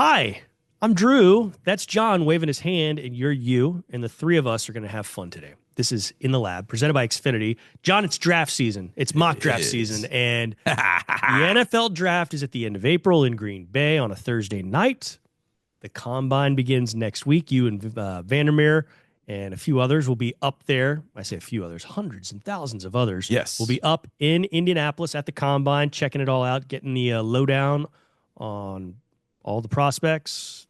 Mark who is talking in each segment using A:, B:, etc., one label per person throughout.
A: Hi, I'm Drew. That's John waving his hand, and you're you. And the three of us are going to have fun today. This is In the Lab, presented by Xfinity. John, it's draft season. It's mock draft season. And the NFL draft is at the end of April in Green Bay on a Thursday night. The combine begins next week. You and Vandermeer and a few others will be up there. I say a few others, hundreds and thousands of others.
B: Yes.
A: Will be up in Indianapolis at the combine, checking it all out, getting the lowdown on all the prospects.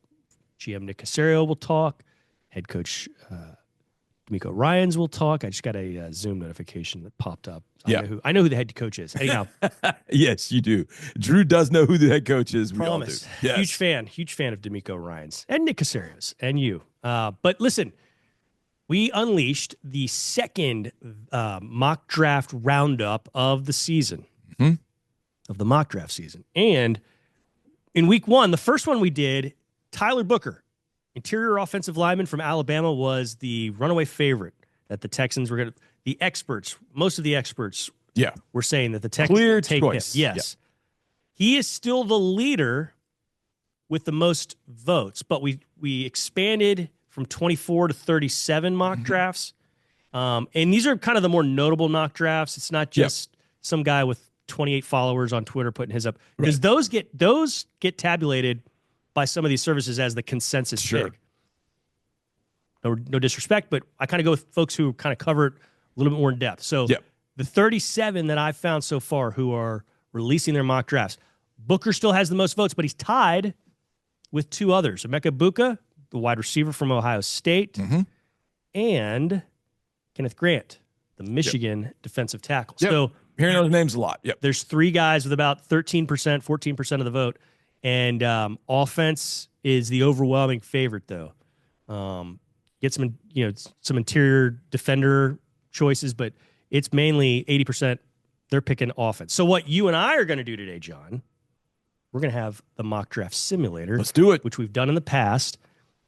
A: GM Nick Caserio will talk. Head coach D'Amico Ryans will talk. I just got a Zoom notification that popped up. I know who the head coach is. Anyhow.
B: Yes, you do. Drew does know who the head coach is. We
A: Promise.
B: all do. Yes.
A: Huge fan of D'Amico Ryans and Nick Casario's and you. But listen, we unleashed the second mock draft roundup of the season, of the mock draft season. And in week one, the first one we did, Tyler Booker, interior offensive lineman from Alabama, was the runaway favorite that the Texans were going to. The experts, most of the experts, were saying that the Texans
B: clear
A: would take
B: choice.
A: him. Yes, he is still the leader with the most votes, but we expanded from 24 to 37 mock drafts, and these are kind of the more notable mock drafts. It's not just some guy with 28 followers on Twitter putting his up, because those get tabulated by some of these services as the consensus pick. No disrespect, but I kind of go with folks who kind of cover it a little bit more in depth. So the 37 that I've found so far who are releasing their mock drafts, Booker still has the most votes, but he's tied with two others: Emeka Buka, the wide receiver from Ohio State, and Kenneth Grant, the Michigan defensive tackle. So
B: hearing those names a lot.
A: There's three guys with about 13%, 14% of the vote. And offense is the overwhelming favorite, though. Get some interior defender choices, but it's mainly 80%. They're picking offense. So what you and I are going to do today, John, we're going to have the mock draft simulator.
B: Let's do it,
A: which we've done in the past,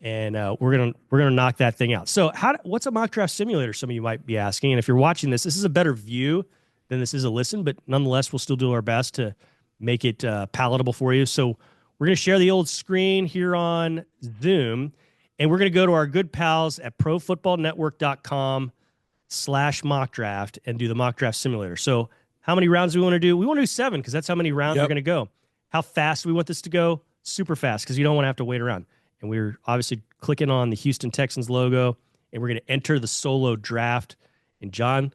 A: and we're gonna knock that thing out. So what's a mock draft simulator? Some of you might be asking, and if you're watching this is a better view than this is a listen, but nonetheless, we'll still do our best to make it palatable for you. So we're going to share the old screen here on Zoom, and we're going to go to our good pals at profootballnetwork.com/mock draft and do the mock draft simulator. So how many rounds do we want to do? We want to do 7 because that's how many rounds we're going to go. How fast do we want this to go? Super fast, because you don't want to have to wait around. And we're obviously clicking on the Houston Texans logo, and we're going to enter the solo draft. And John,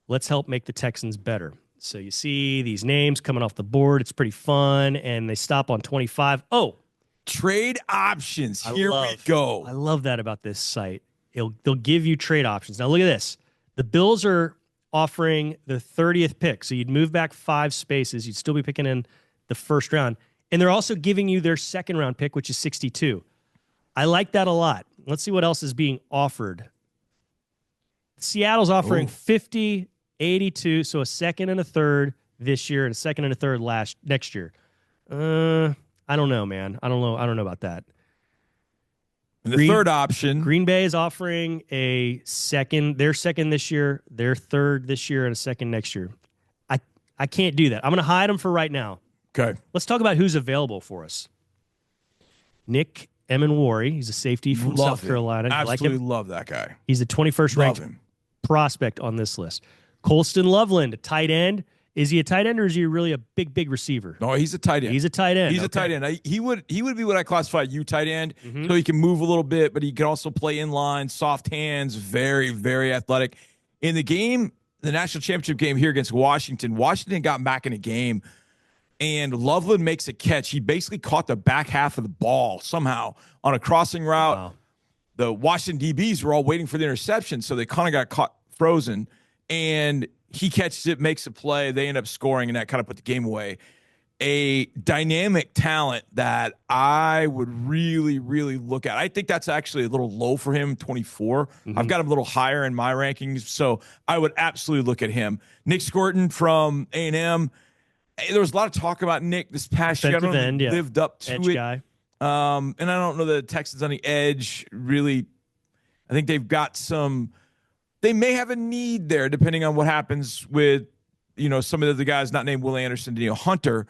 A: let's help make the Texans better. So you see these names coming off the board. It's pretty fun. And they stop on 25. Oh,
B: trade options. Here we go.
A: I love that about this site. They'll give you trade options. Now look at this. The Bills are offering the 30th pick. So you'd move back 5 spaces. You'd still be picking in the first round. And they're also giving you their second round pick, which is 62. I like that a lot. Let's see what else is being offered. Seattle's offering 50, 82, so a second and a third this year and a second and a third next year. I don't know, man. I don't know about that.
B: And the third option,
A: Green Bay is offering their second this year, their third this year, and a second next year. I can't do that. I'm going to hide them for right now.
B: Okay.
A: Let's talk about who's available for us. Nick Emenwari, he's a safety from South Carolina.
B: Absolutely love that guy.
A: He's the 21st ranked prospect on this list. Colston Loveland, a tight end. Is he a tight end or is he really a big receiver?
B: No, he's a tight end.
A: He's a tight end.
B: He's a tight end. He would be what I classify tight end. So he can move a little bit, but he can also play in line, soft hands, very, very athletic. In the game, the national championship game here against Washington got back in a game, and Loveland makes a catch. He basically caught the back half of the ball somehow on a crossing route. Wow. The Washington DBs were all waiting for the interception, so they kind of got caught frozen. And he catches it, makes a play. They end up scoring, and that kind of put the game away. A dynamic talent that I would really, really look at. I think that's actually a little low for him, 24. I've got him a little higher in my rankings, so I would absolutely look at him. Nick Scorton from A&M. There was a lot of talk about Nick this past year. I don't know if he lived up to
A: edge
B: it.
A: Guy.
B: And I don't know the Texans on the edge really. I think they've got they may have a need there depending on what happens with, some of the guys not named Will Anderson, Hunter.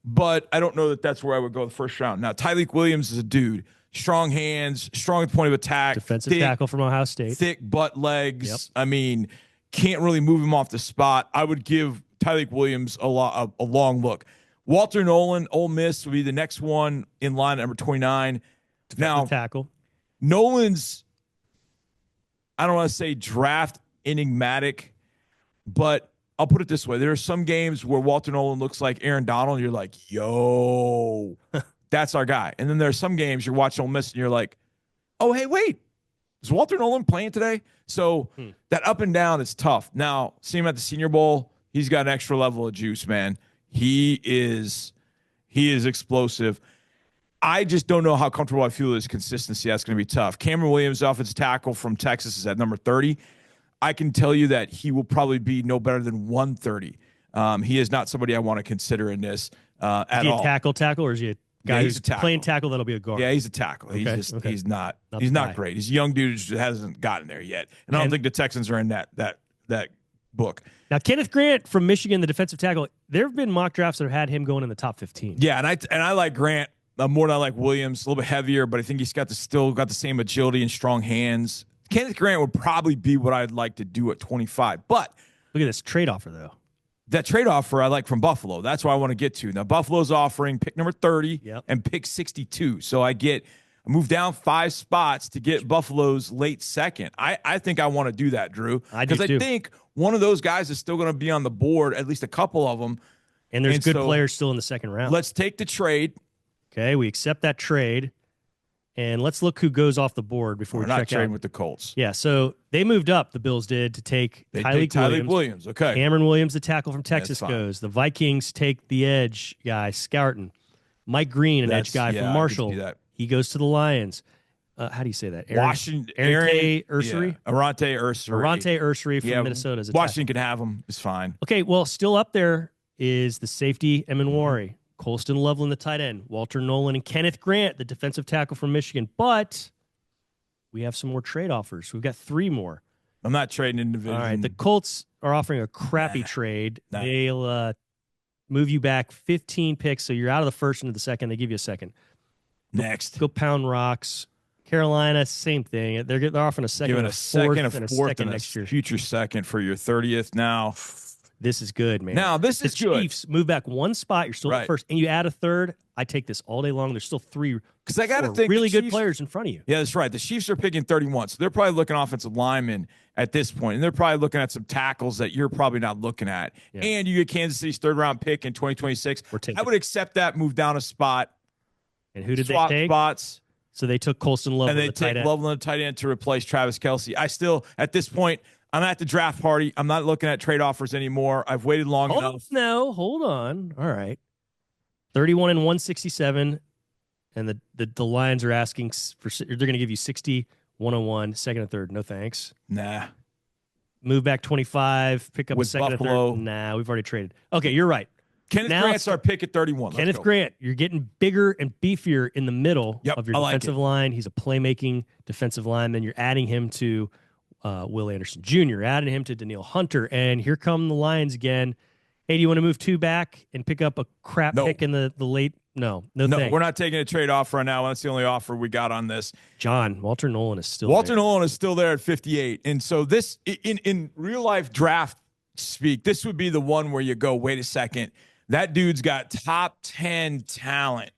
B: but I don't know that that's where I would go the first round. Now, Tyleik Williams is a dude. Strong hands, strong at the point of attack.
A: Defensive tackle from Ohio State.
B: Thick butt legs.
A: Yep.
B: I mean, can't really move him off the spot. I would give Tyleik Williams a long look. Walter Nolan, Ole Miss, would be the next one in line at number 29. Now,
A: tackle.
B: Nolan's, I don't want to say draft enigmatic, but I'll put it this way. There are some games where Walter Nolan looks like Aaron Donald, and you're like, yo, that's our guy. And then there are some games you're watching Ole Miss, and you're like, oh, hey, wait. Is Walter Nolan playing today? So that up and down is tough. Now, see him at the Senior Bowl, he's got an extra level of juice, man. He is explosive. I just don't know how comfortable I feel with his consistency. That's going to be tough. Cameron Williams, offensive tackle from Texas, is at number 30. I can tell you that he will probably be no better than 130. He is not somebody I want to consider in this at all.
A: Is he a tackle, or is he a guy who's playing tackle that'll be a guard?
B: Yeah, he's a tackle. Okay. He's not great. He's a young dude who just hasn't gotten there yet. And I don't think the Texans are in that book.
A: Now, Kenneth Grant from Michigan, the defensive tackle, there have been mock drafts that have had him going in the top 15.
B: Yeah, and I like Grant more than I like Williams. A little bit heavier, but I think he's still got the same agility and strong hands. Kenneth Grant would probably be what I'd like to do at 25. But
A: look at this trade offer, though.
B: That trade offer I like from Buffalo. That's what I want to get to. Now, Buffalo's offering pick number 30 and pick 62. So I move down 5 spots to get Buffalo's late second. I think I want to do that, Drew. Because I think one of those guys is still going to be on the board, at least a couple of them.
A: And there's good players still in the second round.
B: Let's take the trade.
A: Okay, we accept that trade. And let's look who goes off the board before we check out.
B: We're not trading with the Colts.
A: Yeah, so they moved up, the Bills did, to take Tyleik
B: Williams. Okay.
A: Cameron Williams, the tackle from Texas, goes. The Vikings take the edge guy, Scourton. Mike Green, an edge guy from Marshall. He goes to the Lions. How do you say that?
B: Washington.
A: Arante Ursary?
B: Yeah. Arante Ursary
A: from Minnesota.
B: Washington can have him. It's fine.
A: Okay, well, still up there is the safety, Emanwari. Colston Loveland, the tight end, Walter Nolan, and Kenneth Grant, the defensive tackle from Michigan. But we have some more trade offers. We've got 3 more.
B: I'm not trading in division.
A: All right, the Colts are offering a crappy trade. They'll move you back 15 picks, so you're out of the first into the second. They give you a second.
B: Next.
A: Go pound rocks. Carolina, same thing. They're offering a second,
B: a second, a fourth, and
A: next year.
B: Future second for your 30th now.
A: This is good, man.
B: Now, this is good.
A: The Chiefs move back 1 spot. You're still at first, and you add a third. I take this all day long. There's still 3
B: because I got to think
A: really good players in front of you.
B: Yeah, that's right. The Chiefs are picking 31, so they're probably looking offensive linemen at this point, and they're probably looking at some tackles that you're probably not looking at. Yeah. And you get Kansas City's 3rd-round pick in 2026. I would accept that, move down a spot.
A: And who did
B: they
A: take?
B: Spots.
A: So they took Colston Loveland,
B: and they take Loveland, the tight end, to replace Travis Kelce. I still, at this point, I'm at the draft party. I'm not looking at trade offers anymore. I've waited long enough.
A: No, hold on. All right. 31 and 167. And the Lions are asking for, they're going to give you 60, 101, second and third. No thanks.
B: Nah.
A: Move back 25, pick up a second
B: Buffalo.
A: and third. Nah, we've already traded. Okay, you're right.
B: Kenneth Grant's our pick at 31.
A: Kenneth Grant, you're getting bigger and beefier in the middle of your defensive line. He's a playmaking defensive lineman. You're adding him to Will Anderson Jr., adding him to Daniil Hunter. And here come the Lions again. Hey, do you want to move 2 back and pick up a crap pick in the late? No, thanks.
B: We're not taking a trade offer right now. That's the only offer we got on this.
A: John, Walter Nolan is still there.
B: Nolan is still there at 58. And so this, in real life draft speak, this would be the one where you go, wait a second. That dude's got top 10 talent.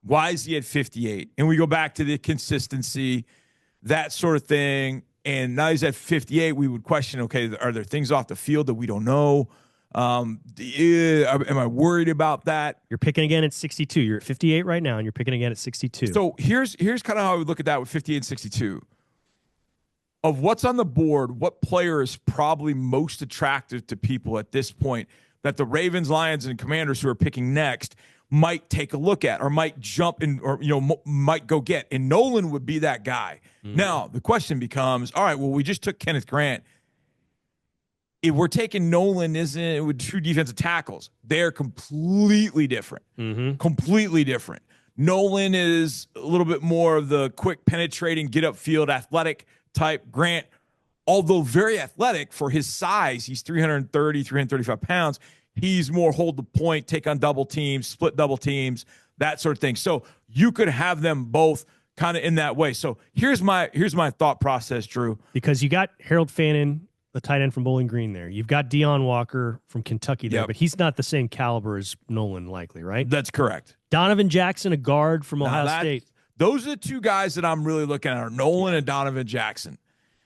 B: Why is he at 58? And we go back to the consistency, that sort of thing. And now he's at 58. We would question, okay, are there things off the field that we don't know? Am I worried about that?
A: You're picking again at 62. You're at 58 right now, and you're picking again at 62.
B: So here's kind of how we look at that with 58 and 62. Of what's on the board, what player is probably most attractive to people at this point that the Ravens, Lions, and Commanders who are picking next might take a look at or might jump in or, might go get. And Nolan would be that guy. Mm-hmm. Now, the question becomes, all right, well, we just took Kenneth Grant. If we're taking Nolan, isn't it with 2 defensive tackles? They're completely different. Mm-hmm. Completely different. Nolan is a little bit more of the quick penetrating, get upfield, athletic type. Grant, although very athletic for his size, he's 335 pounds. He's more hold the point, take on double teams, split double teams, that sort of thing. So you could have them both kind of in that way. So here's my thought process, Drew.
A: Because you got Harold Fannin, the tight end from Bowling Green there. You've got Deion Walker from Kentucky there, but he's not the same caliber as Nolan likely, right?
B: That's correct.
A: Donovan Jackson, a guard from Ohio State.
B: Those are the two guys that I'm really looking at are Nolan and Donovan Jackson.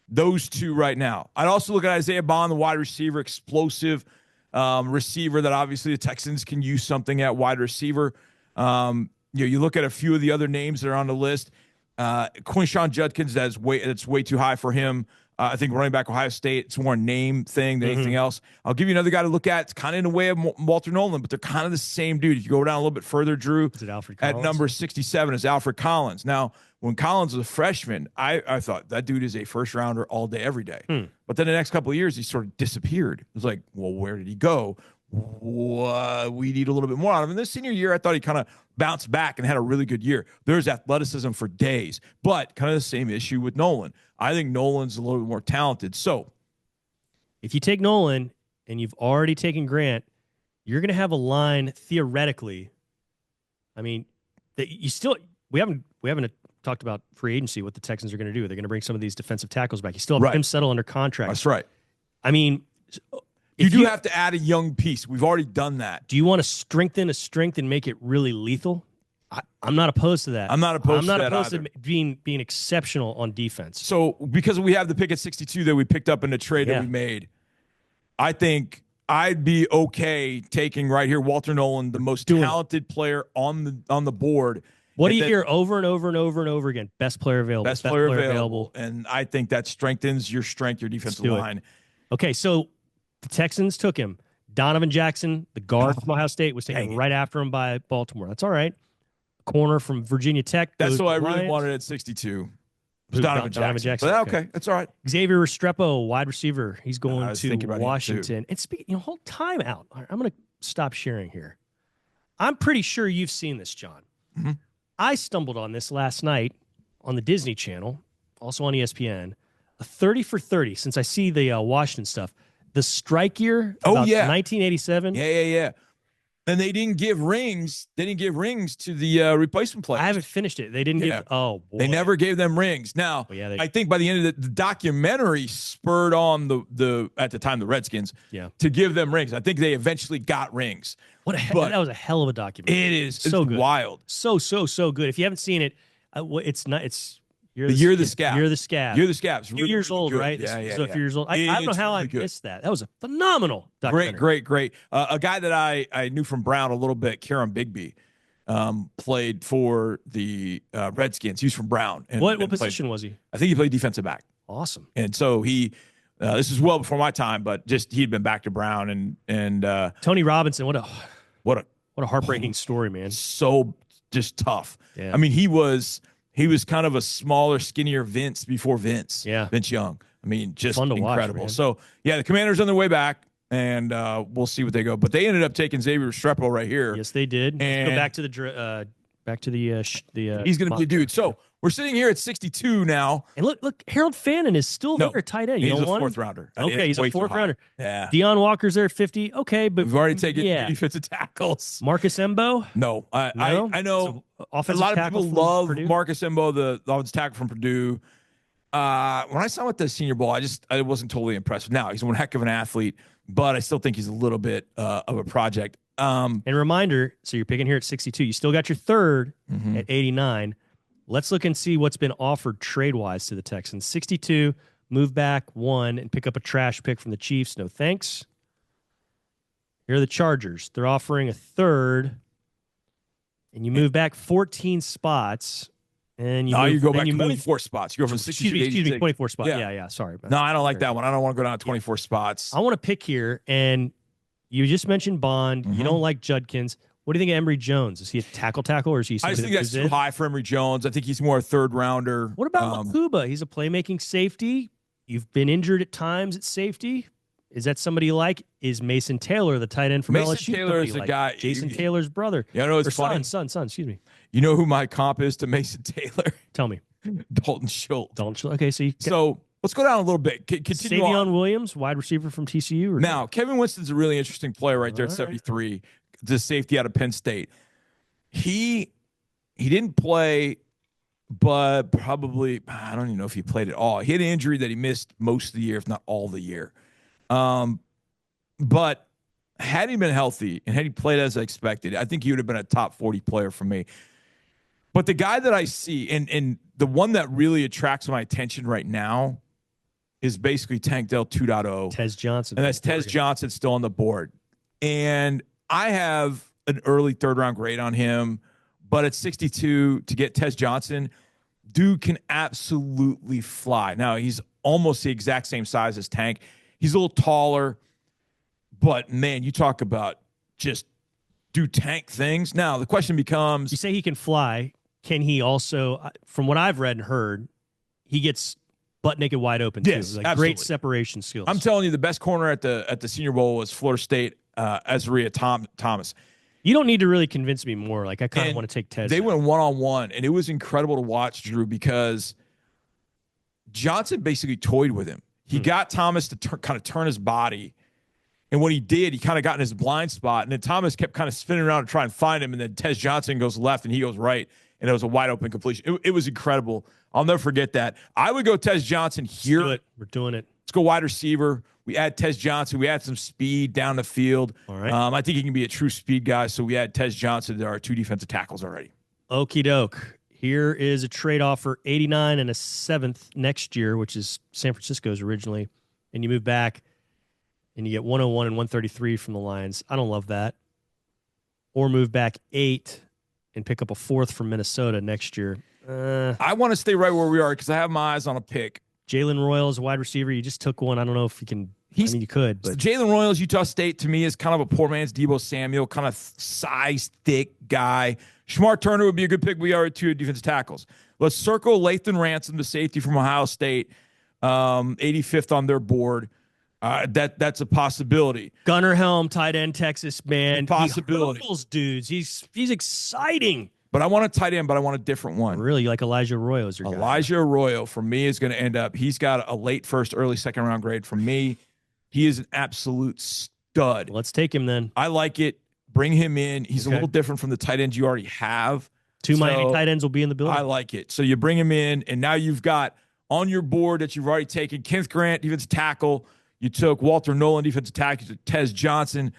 B: Those two right now. I'd also look at Isaiah Bond, the wide receiver, explosive receiver that obviously the Texans can use something at wide receiver. You look at a few of the other names that are on the list. Quinshawn Judkins, that's way too high for him. I think running back Ohio State, it's more a name thing than anything else. I'll give you another guy to look at. It's kind of in the way of Walter Nolan, but they're kind of the same dude. If you go down a little bit further, Drew,
A: is it Alfred Collins?
B: At number 67 is Alfred Collins. Now, when Collins was a freshman, I thought that dude is a first-rounder all day, every day. But then the next couple of years, he sort of disappeared. It was like, well, where did he go? We need a little bit more out of him. This senior year, I thought he kind of bounced back and had a really good year. There's athleticism for days, but kind of the same issue with Nolan. I think Nolan's a little bit more talented. So
A: if you take Nolan and you've already taken Grant, you're going to have a line theoretically. I mean, that you still we haven't talked about free agency, what the Texans are going to do. They're going to bring some of these defensive tackles back. You still have Tim Settle under contract.
B: That's right.
A: I mean,
B: you have to add a young piece. We've already done that.
A: Do you want to strengthen a strength and make it really lethal? I'm not opposed to that.
B: I'm not opposed
A: to being exceptional on defense.
B: So because we have the pick at 62 that we picked up in the trade that we made, I think I'd be okay taking right here Walter Nolan, the most talented player on the board.
A: What do you hear over and over and over and over again? Best player available.
B: Best player available. And I think that strengthens your defensive line.
A: Okay, so the Texans took him. Donovan Jackson, the guard from Ohio State, was taken right after him by Baltimore. That's all right. Corner from Virginia Tech.
B: That's what I really wanted at 62. Donovan Jackson. But okay, that's all right.
A: Xavier Restrepo, wide receiver. He's going to Washington. And speaking, hold time out. I'm going to stop sharing here. I'm pretty sure you've seen this, John.
B: Mm-hmm.
A: I stumbled on this last night on the Disney Channel, also on ESPN. A 30 for 30. Since I see the Washington stuff, the strike year. 1987.
B: Yeah. And they didn't give rings. They didn't give rings to the replacement players.
A: I haven't finished it. They didn't give. Oh, boy.
B: They never gave them rings. Now, I think by the end of the documentary spurred on the at the time the Redskins to give them rings. I think they eventually got rings.
A: That was a hell of a documentary.
B: It is so good. Wild.
A: So good. If you haven't seen it, it's not. It's
B: the Year of the Scab.
A: Year of the Scab.
B: Year of the Scab.
A: Few years old, right?
B: Yeah.
A: So a few years old. I don't know how I missed that. That was a phenomenal documentary.
B: Great. A guy that I knew from Brown a little bit, Kieran Bigby, played for the Redskins. He was from Brown.
A: What position was he?
B: I think he played defensive back.
A: Awesome.
B: And so he, this is well before my time, but just he'd been back to Brown and
A: Tony Robinson. What a heartbreaking story, man.
B: So just tough.
A: Yeah.
B: I mean, he was kind of a smaller, skinnier Vince before Vince.
A: Yeah.
B: Vince Young. I mean, just
A: fun to
B: incredible.
A: Watch,
B: so the Commanders on their way back, and we'll see what they go. But they ended up taking Xavier Restrepo right here.
A: Yes, they did.
B: And
A: go back to the
B: he's going to be a dude. So we're sitting here at 62 now.
A: And look, Harold Fannin is still there, tight end.
B: He's a fourth rounder.
A: Okay, he's a fourth rounder.
B: Yeah.
A: Deion Walker's there at 50. Okay, but
B: we've already taken defensive tackles.
A: Marcus Embo?
B: No. I know a lot of people love Marcus Embo, the offensive tackle from Purdue. When I saw him at the Senior Bowl, I wasn't totally impressed. Now, he's one heck of an athlete, but I still think he's a little bit of a project.
A: And reminder, so you're picking here at 62. You still got your third at 89. Let's look and see what's been offered trade-wise to the Texans. 62, move back 1, and pick up a trash pick from the Chiefs. No thanks. Here are the Chargers. They're offering a third, and you move back 14 spots. And you go back
B: 24 spots. You go from 62 to 86.
A: 24 spots. Yeah. Sorry.
B: No, I don't like that one. I don't want to go down to 24 spots.
A: I want to pick here, and you just mentioned Bond. You don't like Judkins. What do you think of Emory Jones? Is he a tackle, or is he?
B: I just think that's too high for Emory Jones. I think he's more a third rounder.
A: What about Makuba? He's a playmaking safety. You've been injured at times at safety. Is that somebody you like? Is Mason Taylor the tight end from LSU?
B: Mason Taylor is a guy.
A: Jason Taylor's brother.
B: Yeah, I know it's funny.
A: Son. Excuse me.
B: You know who my comp is to Mason Taylor?
A: Tell me.
B: Dalton Schultz.
A: Okay, so
B: Let's go down a little bit. Continue on.
A: Savion Williams, wide receiver from TCU.
B: Now, Kevin Winston's a really interesting player right there at 73, the safety out of Penn State. He didn't play, but probably, I don't even know if he played at all. He had an injury that he missed most of the year, if not all the year. But had he been healthy and had he played as I expected, I think he would have been a top 40 player for me. But the guy that I see, and the one that really attracts my attention right now is basically Tank Dell 2.0.
A: Tez Johnson.
B: And that's Tez Johnson still on the board. And I have an early third-round grade on him, but at 62, to get Tez Johnson, dude can absolutely fly. Now, he's almost the exact same size as Tank. He's a little taller, but, man, you talk about just do Tank things. Now, the question becomes...
A: You say he can fly. Can he also, from what I've read and heard, he gets butt naked wide open too.
B: Yes,
A: like great separation skills.
B: I'm telling you, the best corner at the Senior Bowl was Florida State, Ezra Thomas.
A: You don't need to really convince me more. Like, I kind of want to take Tez.
B: They went one-on-one, and it was incredible to watch, Drew, because Johnson basically toyed with him. He got Thomas to kind of turn his body, and when he did, he kind of got in his blind spot, and then Thomas kept kind of spinning around to try and find him, and then Tez Johnson goes left, and he goes right, and it was a wide-open completion. It was incredible. I'll never forget that. I would go Tez Johnson here.
A: Let's do it. We're doing it.
B: Let's go wide receiver. We add Tez Johnson. We add some speed down the field.
A: All right.
B: I think he can be a true speed guy, so we add Tez Johnson to our 2 defensive tackles already.
A: Okie doke. Here is a trade offer, 89 and a 7th next year, which is San Francisco's originally, and you move back and you get 101 and 133 from the Lions. I don't love that. Or move back 8 and pick up a 4th from Minnesota next year.
B: I want to stay right where we are because I have my eyes on a pick.
A: Jalen Royal is a wide receiver. You just took one. I don't know if you can. I mean, you could. But
B: Jalen Royals, Utah State, to me, is kind of a poor man's Deebo Samuel, kind of size, thick guy. Shamar Turner would be a good pick. We are 2 defensive tackles. Let's circle Lathan Ransom, the safety from Ohio State, 85th on their board. That's a possibility.
A: Gunnar Helm, tight end, Texas, man.
B: Possibility.
A: He hurdles dudes. He's exciting.
B: But I want a tight end, but I want a different one.
A: Really? You like Elijah Arroyo as your guy?
B: Elijah Arroyo, for me, is going to end up, he's got a late first, early second round grade from me. He is an absolute stud.
A: Let's take him then.
B: I like it. Bring him in. He's a little different from the tight ends you already have.
A: 2 Miami tight ends will be in the building.
B: I like it. So you bring him in, and now you've got on your board that you've already taken Kenneth Grant, defensive tackle. You took Walter Nolan, defensive tackle. You took Tez Johnson.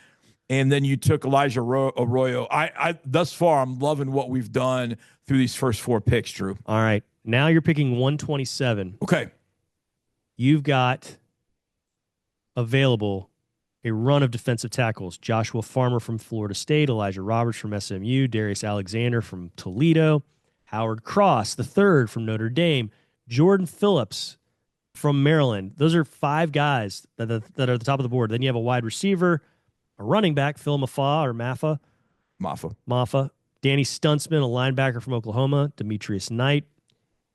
B: And then you took Elijah Arroyo. I thus far, I'm loving what we've done through these first 4 picks, Drew.
A: All right. Now you're picking 127.
B: Okay.
A: You've got available a run of defensive tackles. Joshua Farmer from Florida State, Elijah Roberts from SMU, Darius Alexander from Toledo, Howard Cross, the third from Notre Dame, Jordan Phillips from Maryland. Those are 5 guys that are at the top of the board. Then you have a wide receiver, a running back, Phil Maffa, Danny Stuntsman, a linebacker from Oklahoma, Demetrius Knight.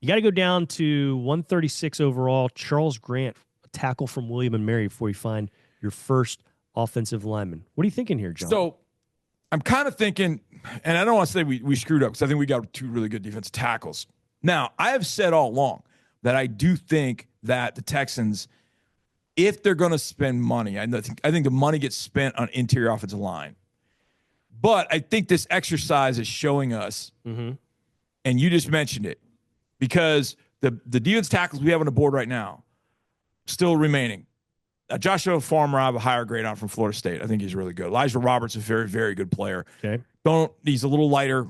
A: You got to go down to 136 overall, Charles Grant, a tackle from William and Mary before you find your first offensive lineman. What are you thinking here, John?
B: So I'm kind of thinking, and I don't want to say we screwed up because I think we got 2 really good defensive tackles. Now, I have said all along that I do think that the Texans, if they're going to spend money, I think the money gets spent on interior offensive line. But I think this exercise is showing us, and you just mentioned it, because the defensive tackles we have on the board right now still remaining. Joshua Farmer, I have a higher grade on from Florida State. I think he's really good. Elijah Roberts is a very, very good player.
A: Okay.
B: He's a little lighter.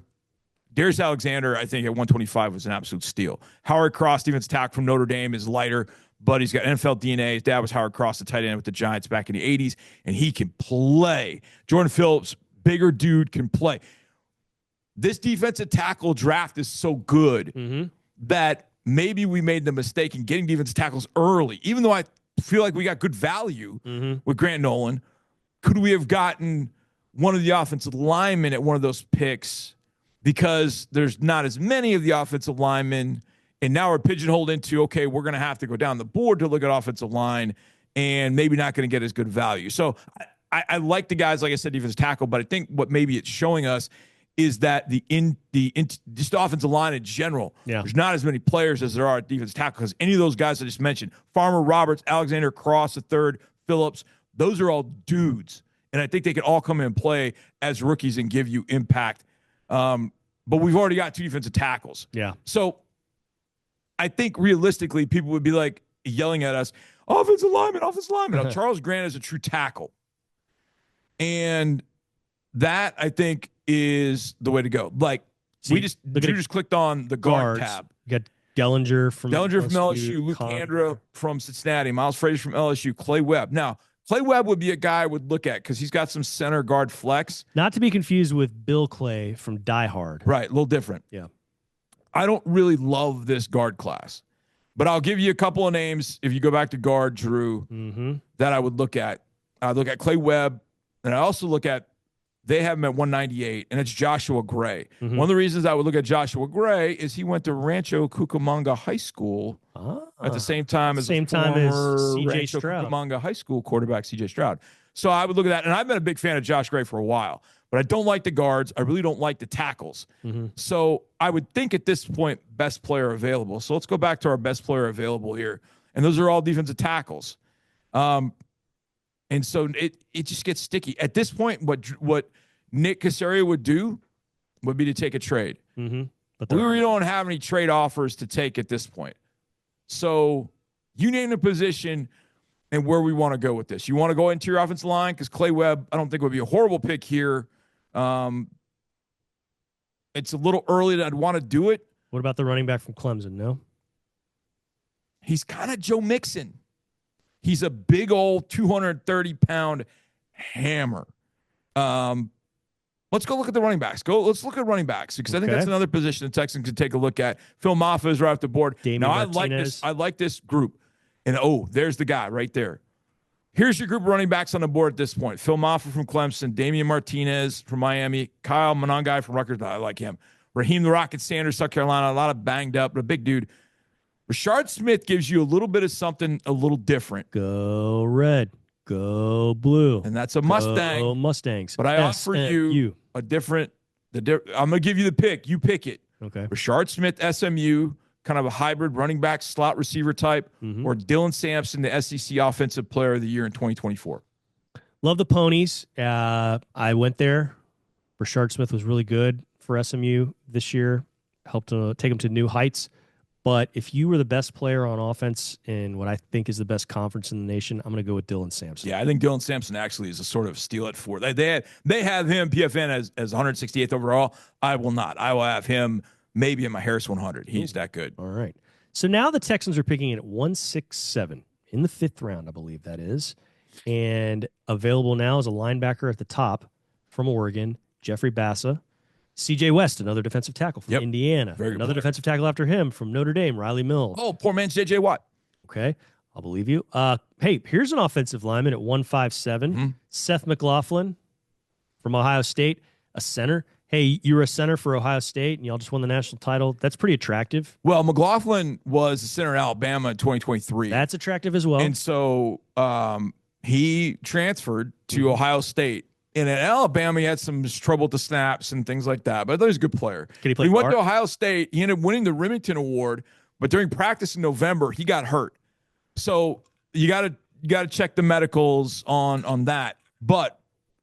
B: Darius Alexander, I think at 125 was an absolute steal. Howard Cross, defensive tackle from Notre Dame, is lighter, but he's got NFL DNA. His dad was Howard Cross, the tight end with the Giants back in the 80s, and he can play. Jordan Phillips, bigger dude, can play. This defensive tackle draft is so good that maybe we made the mistake in getting defensive tackles early. Even though I feel like we got good value with Grant Nolan, could we have gotten one of the offensive linemen at one of those picks because there's not as many of the offensive linemen, and now we're pigeonholed into, okay, we're going to have to go down the board to look at offensive line and maybe not going to get as good value. So I like the guys, like I said, defensive tackle, but I think what maybe it's showing us is that just offensive line in general, there's not as many players as there are at defense tackle, because any of those guys I just mentioned, Farmer, Roberts, Alexander, Cross, the third, Phillips, those are all dudes. And I think they can all come in and play as rookies and give you impact. But we've already got 2 defensive tackles.
A: Yeah.
B: So I think realistically, people would be like yelling at us, offensive lineman. Now, Charles Grant is a true tackle. And that, I think, is the way to go. Like, Drew just clicked on the guard tab.
A: You got Dellinger from
B: LSU, Luke Andra from Cincinnati, Miles Frazier from LSU, Clay Webb. Now, Clay Webb would be a guy I would look at because he's got some center guard flex.
A: Not to be confused with Bill Clay from Die Hard.
B: Right, a little different.
A: Yeah.
B: I don't really love this guard class, but I'll give you a couple of names if you go back to guard, Drew, that I would look at. I look at Clay Webb, and I also look at, they have him at 198, and it's Joshua Gray. One of the reasons I would look at Joshua Gray is he went to Rancho Cucamonga High School at the same time as
A: C.J. Stroud.
B: Cucamonga High School quarterback C.J. Stroud. So I would look at that, and I've been a big fan of Josh Gray for a while, but I don't like the guards. I really don't like the tackles. So I would think at this point, best player available. So let's go back to our best player available here, and those are all defensive tackles. And so it just gets sticky. At this point, what Nick Caserio would do would be to take a trade. But we really don't have any trade offers to take at this point. So you name the position and where we want to go with this. You want to go interior offensive line? Because Clay Webb, I don't think would be a horrible pick here. It's a little early that I'd want to do it.
A: What about the running back from Clemson? No?
B: He's kind of Joe Mixon. He's a big old 230-pound hammer. Let's go look at the running backs. Let's look at running backs, because I think that's another position the Texans could take a look at. Phil Maffa is right off the board. Now, I like this group. And, there's the guy right there. Here's your group of running backs on the board at this point. Phil Maffa from Clemson, Damian Martinez from Miami, Kyle Monangai from Rutgers. I like him. Raheem the Rocket Sanders, South Carolina, a lot of banged up, but a big dude. Rashard Smith gives you a little bit of something a little different.
A: Go red, go blue.
B: And that's a Mustang.
A: Go Mustangs.
B: But I offer you a different I'm going to give you the pick. You pick it.
A: Okay.
B: Rashard Smith, SMU, kind of a hybrid running back, slot receiver type, or Dylan Sampson, the SEC Offensive Player of the Year in 2024.
A: Love the ponies. I went there. Rashard Smith was really good for SMU this year. Helped to take them to new heights. But if you were the best player on offense in what I think is the best conference in the nation, I'm going to go with Dylan Sampson.
B: Yeah, I think Dylan Sampson actually is a sort of steal at 4. They have him, PFN, as 168th overall. I will not. I will have him maybe in my Harris 100. He's that good.
A: All right. So now the Texans are picking it at 167 in the 5th round, I believe that is. And available now is a linebacker at the top from Oregon, Jeffrey Bassa. C.J. West, another defensive tackle from Indiana. Another defensive tackle after him from Notre Dame, Riley Mills.
B: Oh, poor man's J.J. Watt.
A: Okay, I'll believe you. Hey, here's an offensive lineman at 157. Seth McLaughlin from Ohio State, a center. Hey, you were a center for Ohio State, and y'all just won the national title. That's pretty attractive.
B: Well, McLaughlin was a center in Alabama in 2023.
A: That's attractive as well.
B: And so he transferred to Ohio State. And in Alabama, he had some trouble with the snaps and things like that. But I thought he was a good player.
A: Can he play?
B: He went to Ohio State. He ended up winning the Remington Award. But during practice in November, he got hurt. So you got to check the medicals on that. But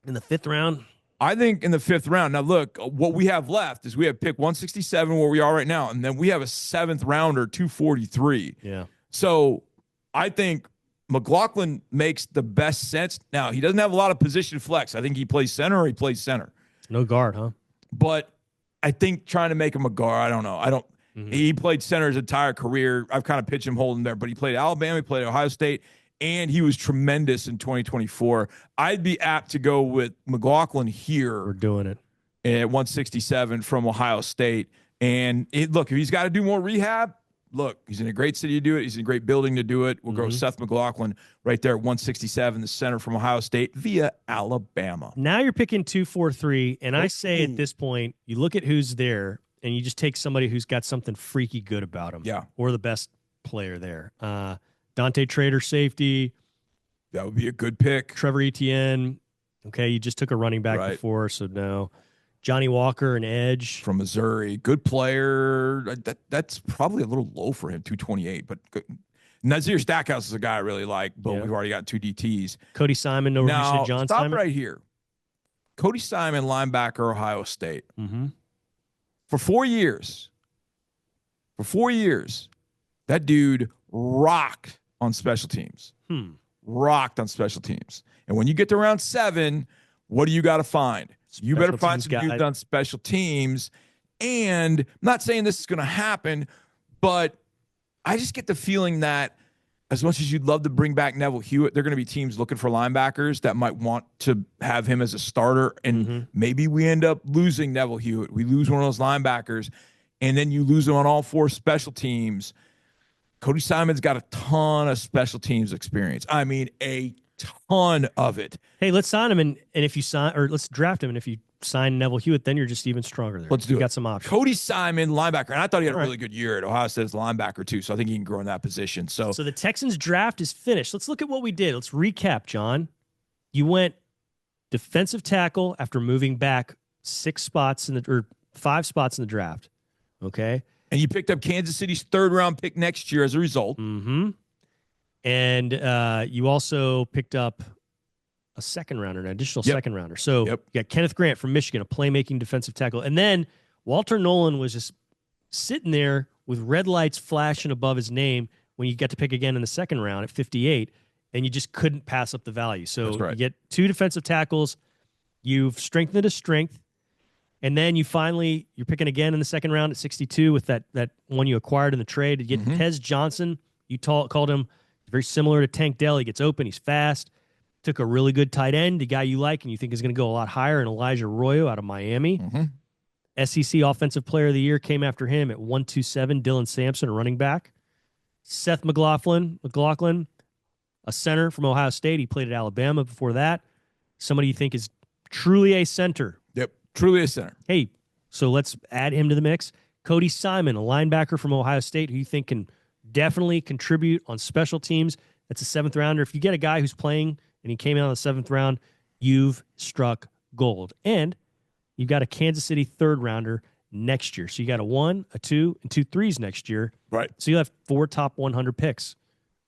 A: in the 5th round,
B: I think in the 5th round. Now, look, what we have left is we have pick 167 where we are right now. And then we have a 7th rounder, 243.
A: Yeah.
B: So I think McLaughlin makes the best sense. Now, he doesn't have a lot of position flex. I think he plays center or he plays center.
A: No guard, huh?
B: But I think trying to make him a guard, I don't know. He played center his entire career. I've kind of pitched him holding there, but he played Alabama, he played Ohio State, and he was tremendous in 2024. I'd be apt to go with McLaughlin here.
A: We're doing it.
B: At 167 from Ohio State. And look, if he's got to do more rehab, look, he's in a great city to do it. He's in a great building to do it. We'll go Seth McLaughlin right there at 167, the center from Ohio State via Alabama.
A: Now you're picking 243, and I say at this point, you look at who's there, and you just take somebody who's got something freaky good about him.
B: Yeah.
A: Or the best player there. Dante Trader, safety.
B: That would be a good pick.
A: Trevor Etienne. Okay, you just took a running back before, so no. Johnny Walker, an edge.
B: from Missouri. Good player. That's probably a little low for him, 228. But good. Nazir Stackhouse is a guy I really like, but we've already got 2 DTs.
A: Cody Simon, no relation to John
B: stop
A: Simon.
B: right here. Cody Simon, linebacker, Ohio State.
A: Mm-hmm.
B: For 4 years, that dude rocked on special teams. Rocked on special teams. And when you get to round 7, what do you got to find? You better find some dudes on special teams. And I'm not saying this is going to happen, but I just get the feeling that as much as you'd love to bring back Neville Hewitt, there are going to be teams looking for linebackers that might want to have him as a starter. And maybe we end up losing Neville Hewitt. We lose one of those linebackers, and then you lose him on all 4 special teams. Cody Simon's got a ton of special teams experience. I mean, a ton of it.
A: Hey, let's sign him, and if you sign, or let's draft him, and if you sign Neville Hewitt, then you're just even stronger there.
B: Let's do it.
A: Got some options.
B: Cody Simon, linebacker, and I thought he had a really good year at Ohio State as a linebacker too, so I think he can grow in that position. So
A: the Texans draft is finished. Let's look at what we did. Let's recap, John. You went defensive tackle after moving back 5 spots in the draft. Okay.
B: And you picked up Kansas City's 3rd round pick next year as a result.
A: Mm-hmm. And you also picked up a second rounder, an additional second rounder. So you got Kenneth Grant from Michigan, a playmaking defensive tackle. And then Walter Nolan was just sitting there with red lights flashing above his name when you got to pick again in the second round at 58, and you just couldn't pass up the value. So you get 2 defensive tackles. You've strengthened a strength. And then you're picking again in the second round at 62 with that one you acquired in the trade. You get Tez Johnson. You called him very similar to Tank Dell. He gets open. He's fast. Took a really good tight end, the guy you like and you think is going to go a lot higher, and Elijah Arroyo out of Miami. SEC Offensive Player of the Year came after him at 127. Dylan Sampson, a running back. Seth McLaughlin, a center from Ohio State. He played at Alabama before that. Somebody you think is truly a center.
B: Yep, truly a center.
A: Hey, so let's add him to the mix. Cody Simon, a linebacker from Ohio State who you think can definitely contribute on special teams. That's a 7th rounder. If you get a guy who's playing and he came out in the 7th round, you've struck gold. And you've got a Kansas City 3rd rounder next year. So you got a 1, a 2, and 2 3s next year.
B: Right.
A: So you'll have 4 top 100 picks.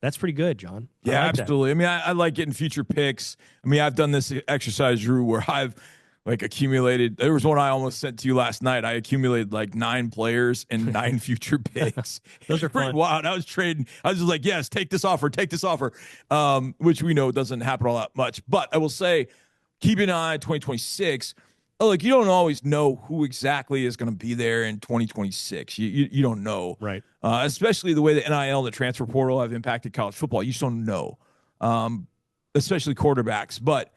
A: That's pretty good, John.
B: Yeah, absolutely. That. I mean, I like getting future picks. I mean, I've done this exercise, Drew, where I've accumulated. There was one I almost sent to you last night. I accumulated 9 players and 9 future picks.
A: Those are
B: pretty
A: fun.
B: wild. I was trading. I was just like, yes, take this offer, which we know doesn't happen all that much. But I will say, keep an eye on 2026. You don't always know who exactly is going to be there in 2026. You don't know.
A: Right.
B: Especially the way the NIL and the transfer portal have impacted college football. You just don't know, especially quarterbacks. But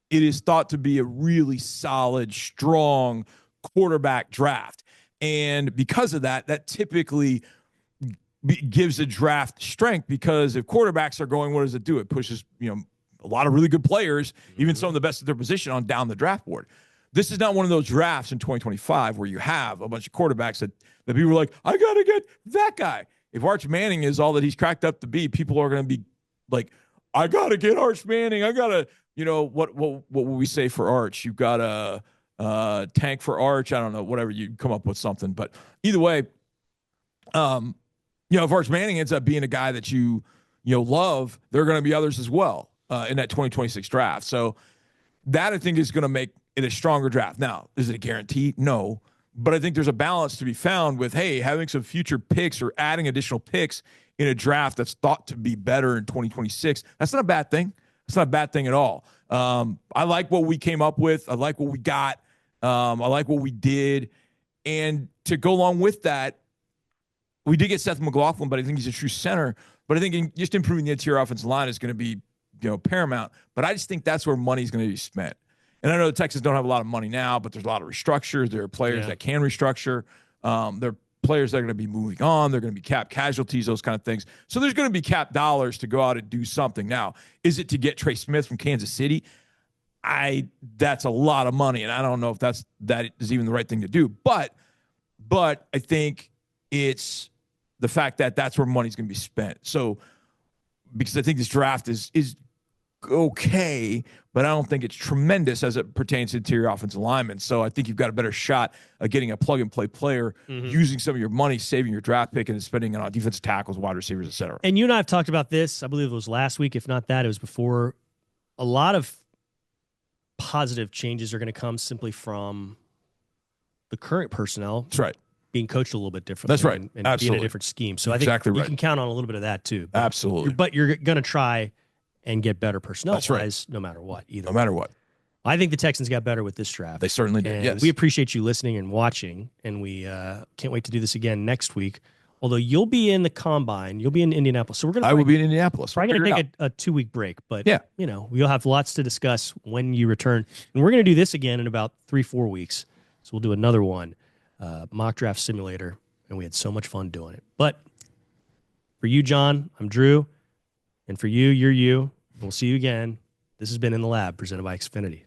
B: it is thought to be a really solid, strong quarterback draft. And because of that, that typically gives a draft strength, because if quarterbacks are going, what does it do? It pushes, a lot of really good players, even some of the best at their position, on down the draft board. This is not one of those drafts in 2025 where you have a bunch of quarterbacks that people are like, I got to get that guy. If Arch Manning is all that he's cracked up to be, people are going to be like, I got to get Arch Manning. I got to, what will we say for Arch? You've got a tank for Arch. I don't know, whatever, you come up with something. But either way, if Arch Manning ends up being a guy that you love, there are going to be others as well in that 2026 draft. So that, I think, is going to make it a stronger draft. Now, is it a guarantee? No. But I think there's a balance to be found with, hey, having some future picks or adding additional picks in a draft that's thought to be better in 2026. That's not a bad thing. It's not a bad thing at all. I like what we came up with. I like what we got. I like what we did. And to go along with that, we did get Seth McLaughlin, but I think he's a true center. But I think just improving the interior offensive line is going to be, paramount. But I just think that's where money's going to be spent. And I know the Texans don't have a lot of money now, but there's a lot of restructures. There are players that can restructure. There are players that are going to be moving on. They're going to be cap casualties, those kind of things. So there's going to be cap dollars to go out and do something. Now, is it to get Trey Smith from Kansas City? That's a lot of money, and I don't know if that is even the right thing to do. But I think it's the fact that that's where money's going to be spent. So because I think this draft is okay, but I don't think it's tremendous as it pertains to interior offensive linemen. So I think you've got a better shot of getting a plug-and-play player using some of your money, saving your draft pick, and spending it on defensive tackles, wide receivers, et cetera.
A: And you and I have talked about this. I believe it was last week. If not that, it was before. A lot of positive changes are going to come simply from the current personnel.
B: That's right.
A: Being coached a little bit differently.
B: That's right.
A: And
B: Absolutely.
A: being a different scheme. So I think
B: Exactly
A: you
B: right.
A: can count on a little bit of that too.
B: Absolutely.
A: But you're going to try and get better personnel
B: That's right.
A: wise no matter what.
B: No matter what.
A: I think the Texans got better with this draft.
B: They certainly did,
A: and
B: yes.
A: We appreciate you listening and watching, and we can't wait to do this again next week. Although you'll be in the Combine. You'll be in Indianapolis. So
B: I will be in Indianapolis.
A: Probably going to take a 2-week break. But,
B: yeah,
A: we'll have lots to discuss when you return. And we're going to do this again in about 3-4 weeks. So we'll do another one, mock draft simulator. And we had so much fun doing it. But for you, John, I'm Drew. And for you, you're you. We'll see you again. This has been In the Lab, presented by Xfinity.